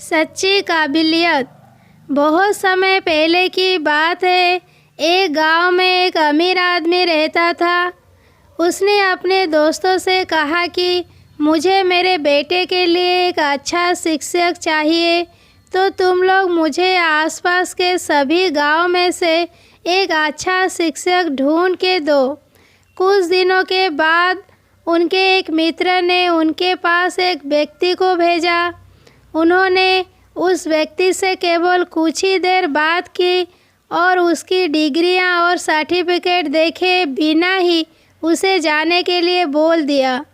सच्ची काबिलियत। बहुत समय पहले की बात है। एक गांव में एक अमीर आदमी रहता था। उसने अपने दोस्तों से कहा कि मुझे मेरे बेटे के लिए एक अच्छा शिक्षक चाहिए, तो तुम लोग मुझे आसपास के सभी गांव में से एक अच्छा शिक्षक ढूंढ के दो। कुछ दिनों के बाद उनके एक मित्र ने उनके पास एक व्यक्ति को भेजा। उन्होंने उस व्यक्ति से केवल कुछ ही देर बात की और उसकी डिग्रियां और सर्टिफिकेट देखे बिना ही उसे जाने के लिए बोल दिया।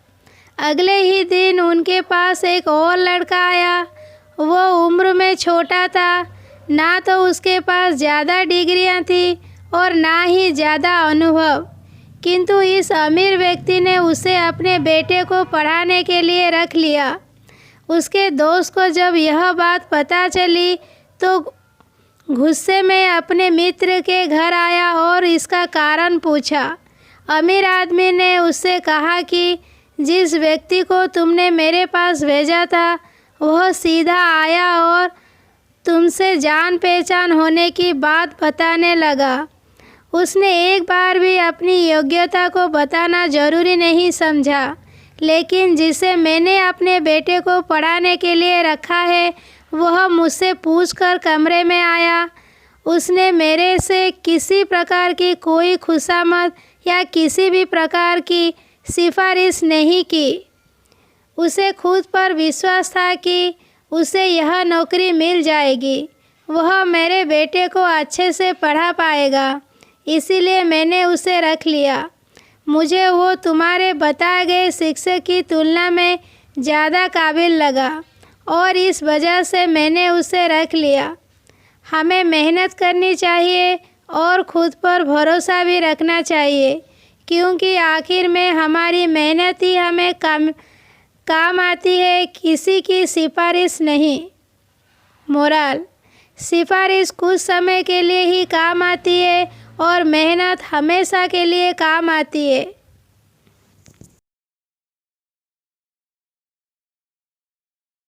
अगले ही दिन उनके पास एक और लड़का आया। वो उम्र में छोटा था, ना तो उसके पास ज़्यादा डिग्रियां थी और ना ही ज़्यादा अनुभव, किंतु इस अमीर व्यक्ति ने उसे अपने बेटे को पढ़ाने के लिए रख लिया। उसके दोस्त को जब यह बात पता चली तो गुस्से में अपने मित्र के घर आया और इसका कारण पूछा। अमीर आदमी ने उससे कहा कि जिस व्यक्ति को तुमने मेरे पास भेजा था वह सीधा आया और तुमसे जान पहचान होने की बात बताने लगा। उसने एक बार भी अपनी योग्यता को बताना जरूरी नहीं समझा, लेकिन जिसे मैंने अपने बेटे को पढ़ाने के लिए रखा है वह मुझसे पूछकर कमरे में आया। उसने मेरे से किसी प्रकार की कोई खुशामद या किसी भी प्रकार की सिफारिश नहीं की। उसे खुद पर विश्वास था कि उसे यह नौकरी मिल जाएगी। वह मेरे बेटे को अच्छे से पढ़ा पाएगा, इसीलिए मैंने उसे रख लिया। मुझे वो तुम्हारे बताए गए शिक्षक की तुलना में ज़्यादा काबिल लगा और इस वजह से मैंने उसे रख लिया। हमें मेहनत करनी चाहिए और खुद पर भरोसा भी रखना चाहिए, क्योंकि आखिर में हमारी मेहनत ही हमें काम आती है, किसी की सिफारिश नहीं। मोरल: सिफारिश कुछ समय के लिए ही काम आती है और मेहनत हमेशा के लिए काम आती है।